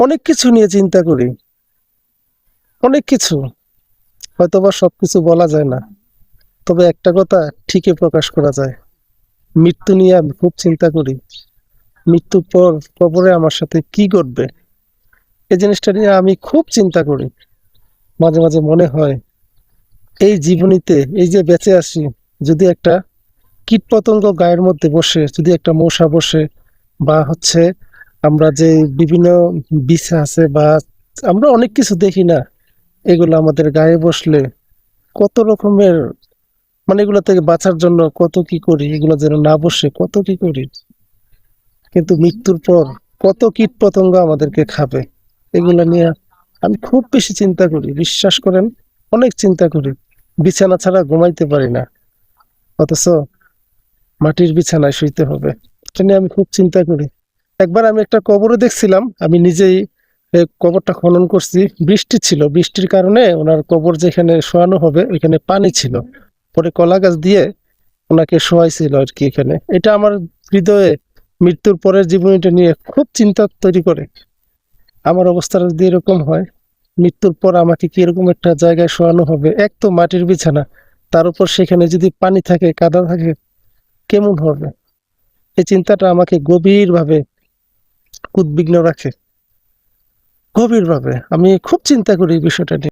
অনেক কিছু নিয়ে চিন্তা করি, অনেক কিছু। হয়তোবা সবকিছু বলা যায় না, তবে একটা কথা ঠিকই প্রকাশ করা যায়। মৃত্যু নিয়ে আমি খুব চিন্তা করি। মৃত্যুর পর কবরে আমার সাথে কি ঘটবে, এই জিনিসটা নিয়ে আমি খুব চিন্তা করি। মাঝে মাঝে মনে হয়, এই জীবনীতে এই যে বেঁচে আছি, যদি একটা কীট পতঙ্গ গায়ের মধ্যে বসে, যদি একটা মশা বসে, বা হচ্ছে আমরা যে বিভিন্ন বিছা আছে, বা আমরা অনেক কিছু দেখি না, এগুলো আমাদের গায়ে বসলে কত রকমের, মানে এগুলো থেকে বাঁচার জন্য কত কি করি, এগুলো যেন না বসে কত কি করি। কিন্তু মৃত্যুর পর কত কীট পতঙ্গ আমাদেরকে খাবে, এগুলো নিয়ে আমি খুব বেশি চিন্তা করি, বিশ্বাস করেন। অনেক চিন্তা করি, বিছানা ছাড়া ঘুমাইতে পারি না, অথচ মাটির বিছানায় শুইতে হবে। এটা নিয়ে আমি খুব চিন্তা করি। একবার আমি একটা কবরে দেখছিলাম, আমি নিজেই কবরটা খনন করছি। বৃষ্টি ছিল, বৃষ্টির কারণে ওনার কবর যেখানে শোয়ানো হবে ওইখানে পানি ছিল। পরে কলা গাছ দিয়ে ওনাকে শোয়াইছিল আর কি। এখানে এটা আমার হৃদয়ে মৃত্যুর পরের জীবনীটা নিয়ে খুব চিন্তা তৈরি করে। আমার অবস্থাটা যদি এরকম হয়, মৃত্যুর পর আমাকে কি এরকম একটা জায়গায় শোয়ানো হবে, এক তো মাটির বিছানা, তার উপর সেখানে যদি পানি থাকে, কাদা থাকে, কেমন হবে। এই চিন্তাটা আমাকে গভীরভাবে উদ্বিগ্ন রাখে। গভীরভাবে আমি খুব চিন্তা করি এই বিষয়টা নিয়ে।